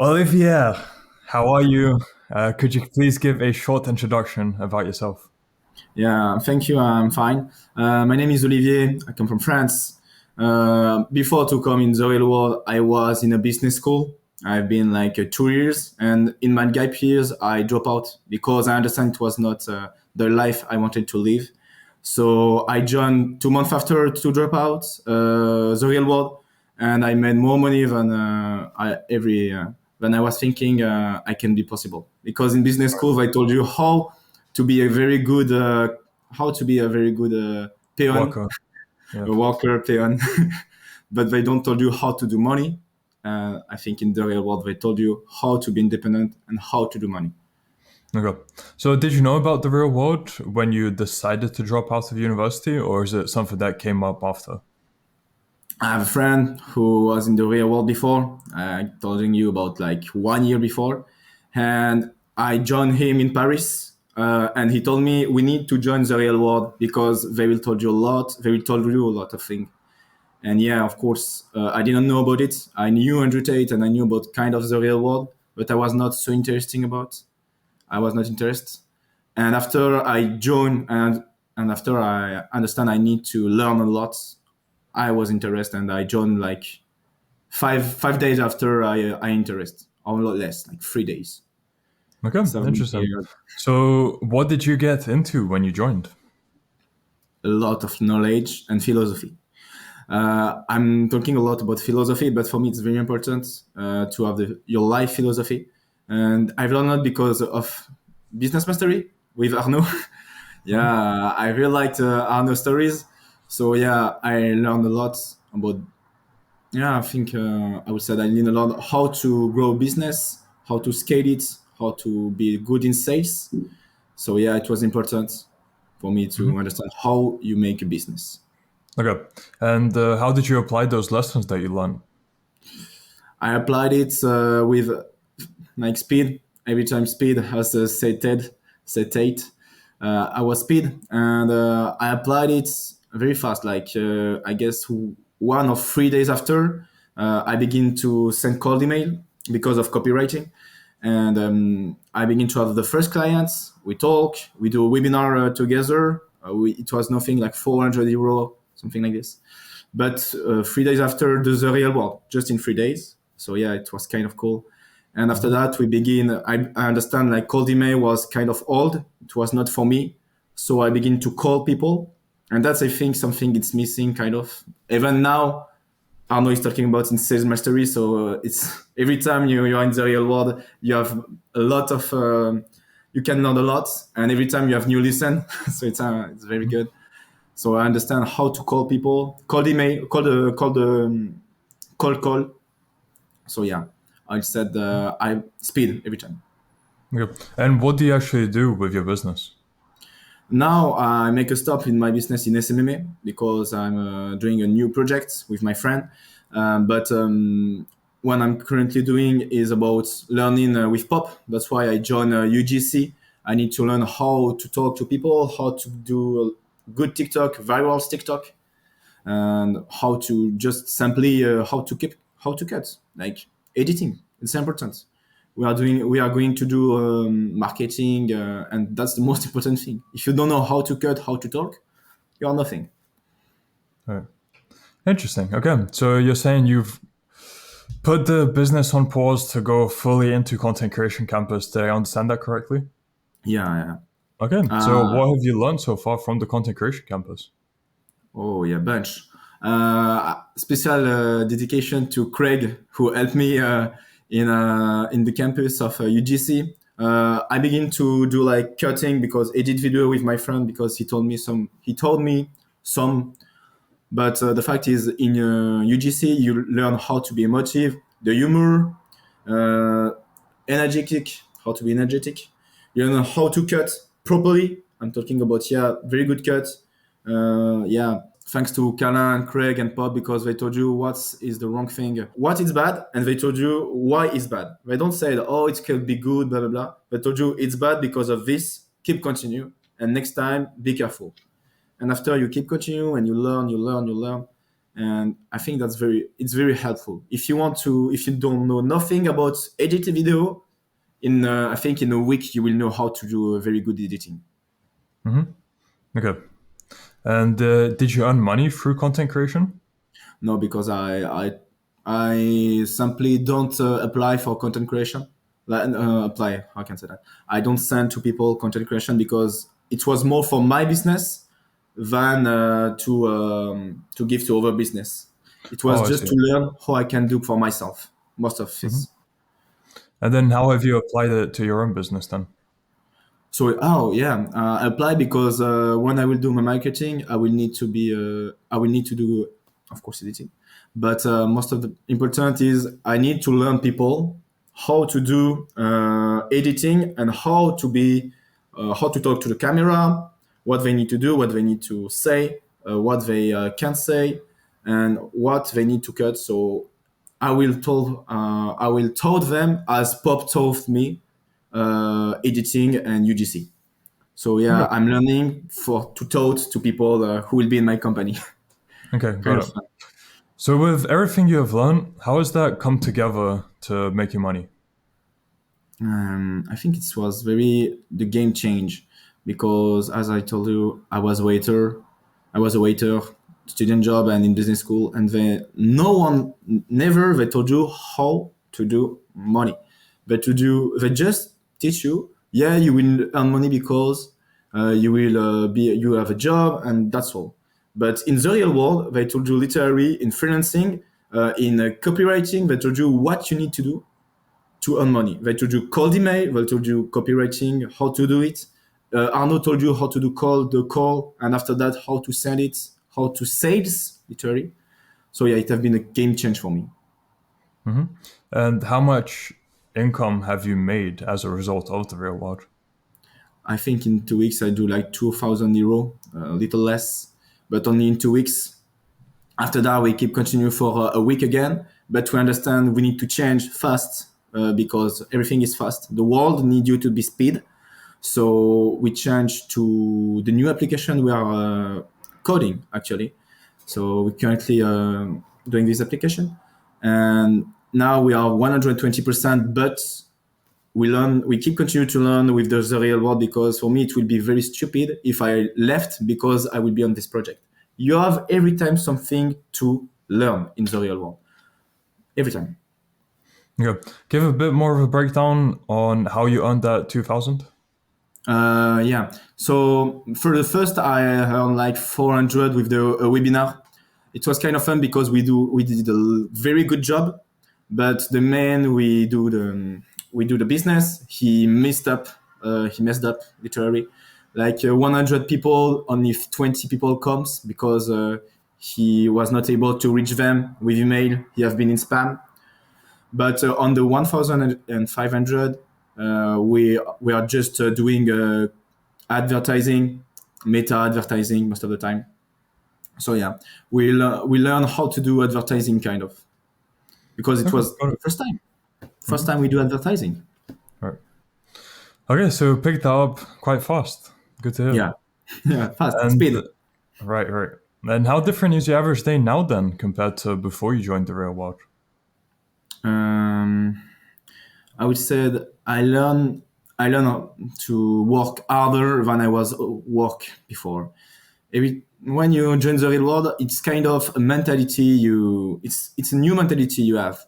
Olivier, how are you? Could you please give a short introduction about yourself? Yeah, thank you. I'm fine. My name is Olivier. I come from France. Before to come in the real world, I was in a business school. I've been like 2 years, and in my gap years, I drop out because I understand it was not the life I wanted to live. So I joined 2 months after to drop out the real world, and I made more money than I was thinking I can be possible. Because in business school, I told you to be a very good how to be a very good peon, Walker. Yeah. a worker peon, but they don't tell you how to do money. I think in the real world they told you how to be independent and how to do money. Okay. So, did you know about the real world when you decided to drop out of university, or is it something that came up after? I have a friend who was in the real world before. I told you about like 1 year before, and I joined him in Paris. And he told me we need to join the real world because they will told you a lot. They will told you a lot of things. And yeah, of course, I didn't know about it. I knew Andrew Tate and I knew about kind of the real world, but I was not so interesting about. I was not interested. And after I joined and after I understand I need to learn a lot, I was interested and I joined like five days after I interest, or a lot less, like 3 days. Okay, So interesting. yeah, So, what did you get into when you joined? a lot of knowledge and philosophy. I'm talking a lot about philosophy, but for me it's very important to have your life philosophy. And I've learned that because of business mastery with Arnaud. Mhm. Yeah, I really liked Arnaud stories. So yeah, I learned a lot about. Yeah, I think I would say I learned a lot how to grow a business, how to scale it, how to be good in sales. So yeah, it was important for me to Mhm. understand how you make a business. Okay. And how did you apply those lessons that you learned? I applied it with like speed. Every time speed has said Tate. I was speed and I applied it very fast. Like I guess 1 or 3 days after, I begin to send cold email because of copywriting. And I begin to have the first clients. We talk, we do a webinar together. It was nothing like 400 euro, something like this. But 3 days after the real world, just in 3 days. So yeah, it was kind of cool. And after Mhm. that, we begin. I understand like cold email was kind of old. It was not for me. So I begin to call people. And that's, I think, something it's missing kind of. Even now, Arno is talking about in sales mastery. So it's every time you are in the real world, you have a lot of, you can learn a lot. And every time you have new listen. So it's very Mhm. good. So I understand how to call people, call email, call. So yeah, I said I speed every time. Okay. And what do you actually do with your business? Now I make a stop in my business in SMMA because I'm doing a new project with my friend. But what I'm currently doing is about learning with pop. That's why I joined UGC. I need to learn how to talk to people, how to do good TikTok, viral TikTok, and how to just simply how to cut like editing. It's important. We are going to do marketing, and that's the most important thing. If you don't know how to cut, how to talk, you are nothing. All right. Interesting. Okay. So, you're saying you've put the business on pause to go fully into content creation campus. Did I understand that correctly? Yeah, Okay. yeah. So, what have you learned so far from the content creation campus? Oh yeah, bunch. Special dedication to Craig who helped me in the campus of UGC. I begin to do like cutting because edit video with my friend because he told me some. But the fact is, in UGC, you learn how to be emotive, the humor, uh, energetic, how to be energetic. You learn how to cut properly. I'm talking about, yeah, very good cut. Yeah, thanks to Kala and Craig and Pop because they told you what is the wrong thing, what is bad, and they told you why it's bad. They don't say, oh, it can be good, blah, blah, blah. They told you it's bad because of this, keep continue, and next time, be careful. And after you keep continue and you learn, and I think it's very helpful. If you don't know nothing about editing video, I think in a week you will know how to do a very good editing. Okay. And did you earn money through content creation? No, because I simply don't apply for content creation. Like, apply, how can I say that? I don't send to people content creation because it was more for my business than to give to other business. It was Oh, I just see. to learn how I can do for myself. Most of Mhm. this. And then how have you applied it to your own business then? So, oh yeah, apply because when I will do my marketing, I will need to do, of course, editing. But most of the important is I need to learn people how to do editing and how to talk to the camera, what they need to do, what they need to say, what they can say, and what they need to cut. So I will told them as Pop told me editing and UGC. So yeah, Okay. I'm learning for to talk to people who will be in my company. Okay, Kind got of it. fun. So with everything you have learned, how has that come together to make you money? I think it was very the game change because as I told you, I was a waiter, student job and in business school, and then no one never they told you how to do money. They just teach you, yeah, you will earn money because you have a job and that's all. But in the real world, they told you literally in freelancing, in copywriting, they told you what you need to earn money. They told you cold email, they told you copywriting, how to do it. Arno told you how to do the call, and after that, how to send it, how to sales, literally. So yeah, it has been a game change for me. And how much income have you made as a result of the real world? I think in 2 weeks I do like 2,000 euro, a little less, but only in 2 weeks. After that, we keep continue for a week again, but we understand we need to change fast because everything is fast. The world need you to be speed. So we changed to the new application we are coding actually. So we're currently doing this application, and now we are 120%. But we keep continue to learn with the real world because for me it will be very stupid if I left because I will be on this project. You have every time something to learn in the real world. Every time. Yeah. Give a bit more of a breakdown on how you earned that 2000. Yeah. So for the first, I earned like 400 with the webinar. It was kind of fun because we did a very good job, but the man we do the business, he messed up literally. Like 100 people, only 20 people comes because he was not able to reach them with email. He have been in spam. But on the 1,500, we are just doing advertising, meta advertising most of the time. So yeah, we learn how to do advertising kind of because it Okay, was got the it. first time we do advertising. All right. Okay, so picked that up quite fast. Good to hear. Yeah, yeah, fast And speed. right, right. And how different is your average day now then compared to before you joined the real world? Um, I would say that I learn to work harder than I was work before. When you join the real world, it's kind of a mentality it's a new mentality you have.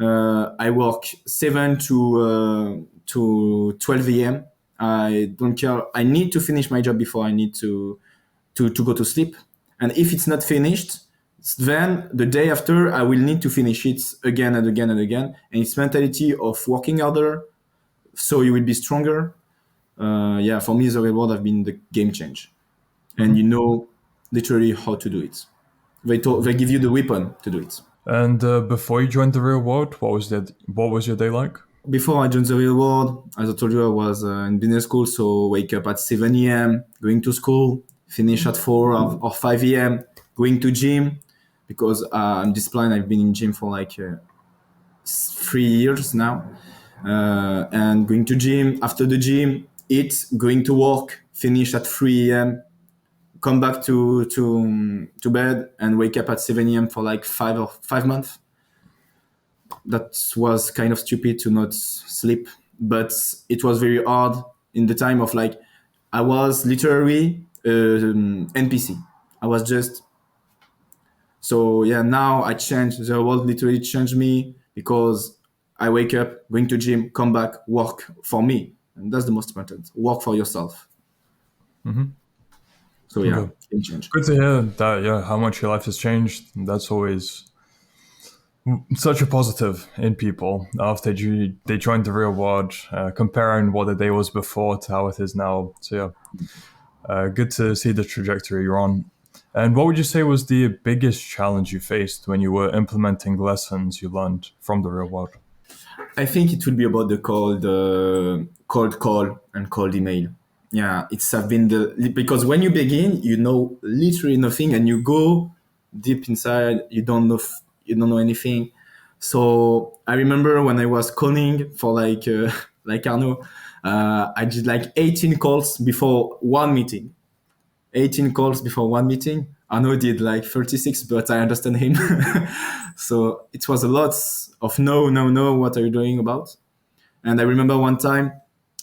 I work 7 to 12 a.m. I don't care. I need to finish my job before I need to go to sleep. And if it's not finished, then the day after I will need to finish it again and again and again. And it's mentality of working harder, so you will be stronger. Yeah, for me, the reward have been the game change, and you know literally how to do it. They give you the weapon to do it. And before you joined the real world, what was your day like? Before I joined the real world, as I told you, I was in business school, so wake up at 7 a.m., going to school, finish at 4 or 5 a.m., going to gym, because I'm disciplined. I've been in gym for like 3 years now. And going to gym, after the gym, eat, going to work, finish at 3 a.m., come back to bed and wake up at 7 a.m. for like 5 months. That was kind of stupid to not sleep, but it was very hard in the time of like I was literally NPC. I was just so yeah. Now I changed. The world literally changed me because I wake up, going to gym, come back, work for me, and that's the most important. Work for yourself. So yeah, Okay. game change. Good to hear that, yeah, how much your life has changed. That's always such a positive in people after they joined the real world, comparing what the day was before to how it is now. So yeah, good to see the trajectory you're on. And what would you say was the biggest challenge you faced when you were implementing lessons you learned from the real world? I think it will be about the cold call and cold email. Yeah, it's have been the because when you begin, you know literally nothing, and you go deep inside, you don't know anything. So I remember when I was calling for like like Arno, I did like 18 calls before one meeting. 18 calls before one meeting. Arno did like 36, but I understand him. So it was a lot of no, no, no. What are you doing about? And I remember one time,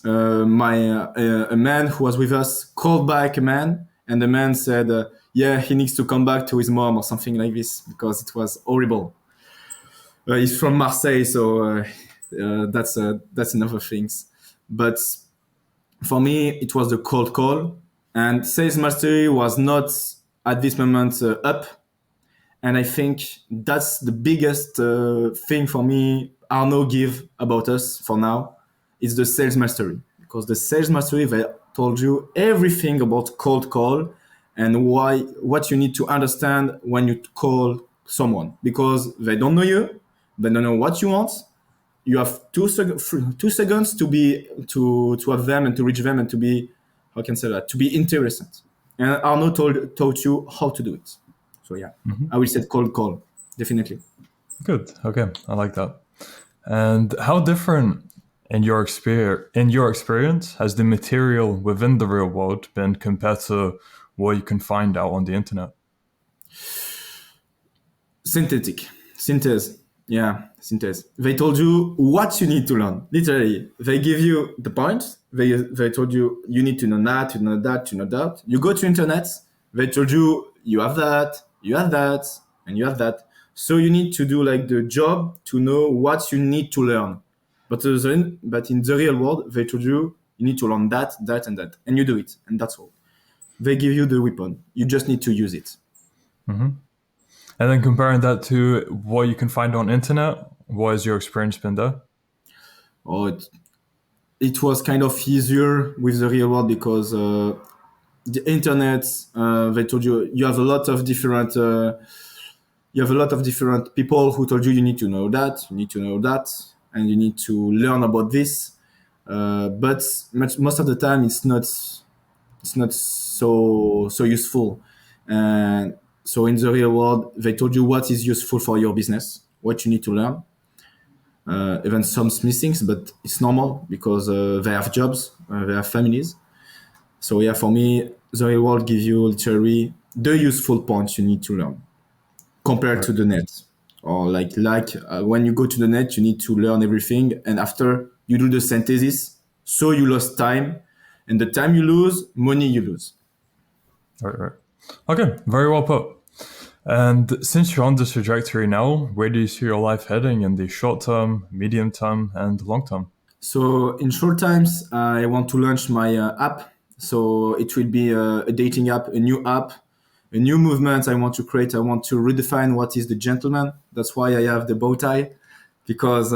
a man who was with us called back a man, and the man said, "Yeah, he needs to come back to his mom or something like this because it was horrible." He's from Marseille, so that's another things. But for me, it was the cold call, and sales mastery was not at this moment up. And I think that's the biggest thing for me Arno give about us for now is the sales mastery, because the sales mastery they told you everything about cold call and why what you need to understand when you call someone, because they don't know you, they don't know what you want. You have 2 seconds to be to have them and to reach them and to be, how can I say that, to be interested. And Arno taught you how to do it. So yeah, I will say cold call, definitely. Good. Okay, I like that. And how different in your experience has the material within the real world been compared to what you can find out on the internet? Synthetic, synthese, yeah, synthese. They told you what you need to learn. Literally, they give you the points. They told you you need to know that, you know that, you know that. You go to internet. They told you you have that, you have that, and you have that. So you need to do like the job to know what you need to learn. But in the real world, they told you you need to learn that, that, and that, and you do it, and that's all. They give you the weapon. You just need to use it. And then comparing that to what you can find on internet, what has your experience been there? Or it was kind of easier with the real world because the internet they told you you have a lot of different people who told you you need to know that, you need to know that, and you need to learn about this. But most of the time it's not so useful. And so in the real world, they told you what is useful for your business, what you need to learn. Even some missing, but it's normal because they have jobs, they have families. So yeah, for me, the real world gives you literally the useful points you need to learn compared Right. to the net. Or when you go to the net, you need to learn everything, and after you do the synthesis, so you lost time, and the time you lose, money you lose. Right, right. Okay, very well put. And since you're on this trajectory now, where do you see your life heading in the short term, medium term, and long term? So in short times, I want to launch my app. So it will be a dating app, a new app, a new movement I want to create. I want to redefine what is the gentleman. That's why I have the bow tie, because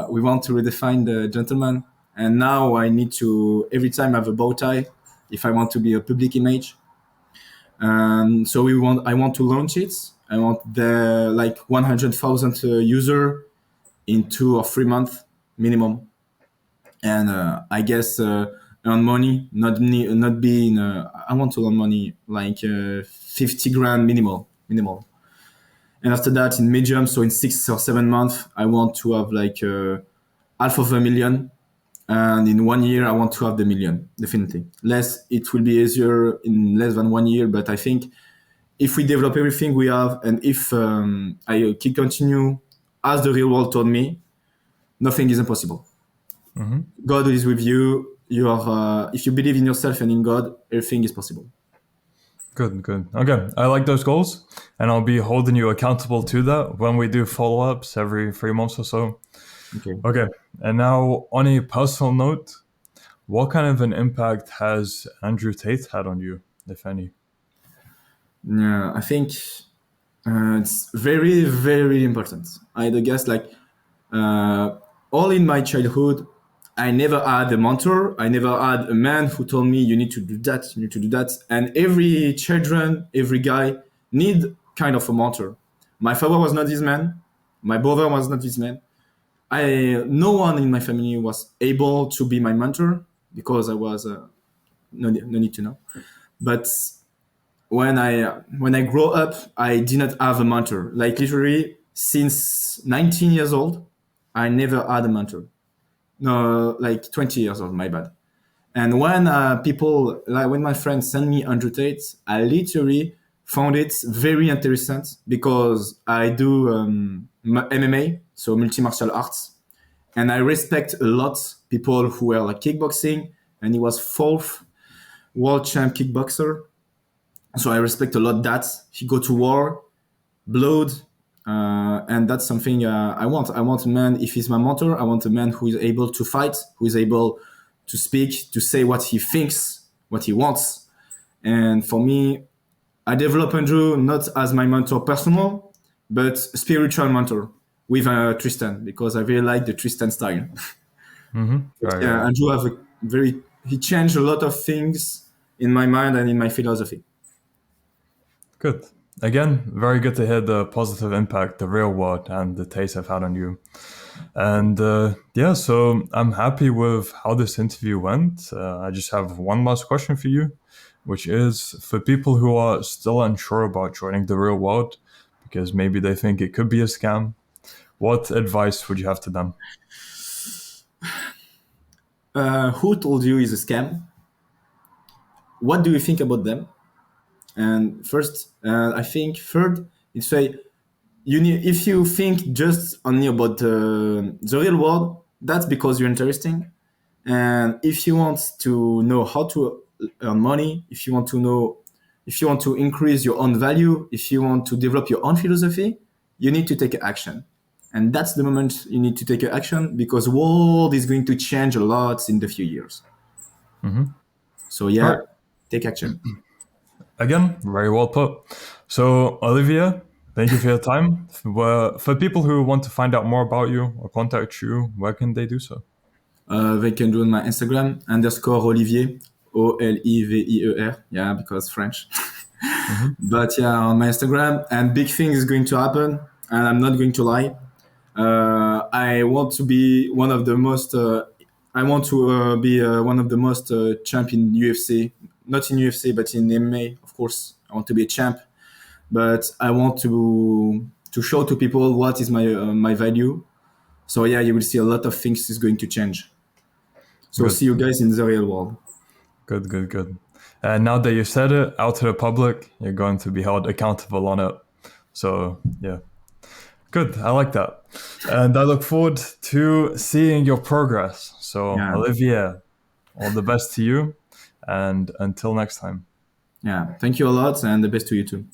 we want to redefine the gentleman. And now I need to, every time I have a bow tie, if I want to be a public image. And so I want to launch it. I want the like 100,000 user in 2 or 3 months minimum, and I guess earn money, not being. I want to earn money like 50 grand minimal. And after that, in medium, so in 6 or 7 months, I want to have like 500,000 And in 1 year, I want to have the million, definitely. It will be easier in less than 1 year, but I think if we develop everything we have, and if I keep continue as the real world told me, nothing is impossible. God is with you. You are, if you believe in yourself and in God, everything is possible. Good, good. Okay, I like those goals, and I'll be holding you accountable to that when we do follow-ups every 3 months or so. Okay. Okay, and now on a personal note, what kind of an impact has Andrew Tate had on you, if any? Yeah, I think it's very, very important. I guess like all in my childhood, I never had a mentor. I never had a man who told me you need to do that, you need to do that. And every children, every guy need kind of a mentor. My father was not this man. My brother was not this man. No one in my family was able to be my mentor because I was no need to know. But when I grow up, I did not have a mentor. Like literally since 19 years old, I never had a mentor. No, like 20 years old, my bad. And when people, like when my friends send me Andrew Tate, I literally found it very interesting because I do MMA, so multi martial arts, and I respect a lot people who were like kickboxing, and he was fourth world champ kickboxer. So I respect a lot that he go to war, blood, and that's something I want. I want a man. If he's my mentor, I want a man who is able to fight, who is able to speak, to say what he thinks, what he wants. And for me, I develop Andrew not as my mentor personal, but spiritual mentor with Tristan because I really like the Tristan style. Right, right. Andrew have a very he changed a lot of things in my mind and in my philosophy. Good. Again, very good to hear the positive impact the real world and the taste have had on you. And yeah, so I'm happy with how this interview went. I just have one last question for you, which is for people who are still unsure about joining the real world because maybe they think it could be a scam, what advice would you have to them? Who told you is a scam? What do you think about them? And first, I think third, it's say you need if you think just only about the real world, that's because you're interesting. And if you want to know how to earn money, if you want to increase your own value, if you want to develop your own philosophy, you need to take action. And that's the moment you need to take action because the world is going to change a lot in the few years. So All yeah, right. take action. Again, very well put. So, Olivier, thank you for your time. For people who want to find out more about you or contact you, where can they do so? They can do on my Instagram underscore Olivier, Olivier. Yeah, because French. But yeah, on my Instagram, and big thing is going to happen, and I'm not going to lie. I want to be one of the most. I want to be one of the most champ in UFC, not in UFC, but in MMA. Of course, I want to be a champ, but I want to show to people what is my value. So yeah, you will see a lot of things is going to change. So Good, see you guys in the real world. good, good, good. And now that you said it out to the public, you're going to be held accountable on it. So, yeah, good. I like that. And I look forward to seeing your progress. So, Yeah, Olivier, all the best to you. And until next time. yeah. Thank you a lot, and the best to you too.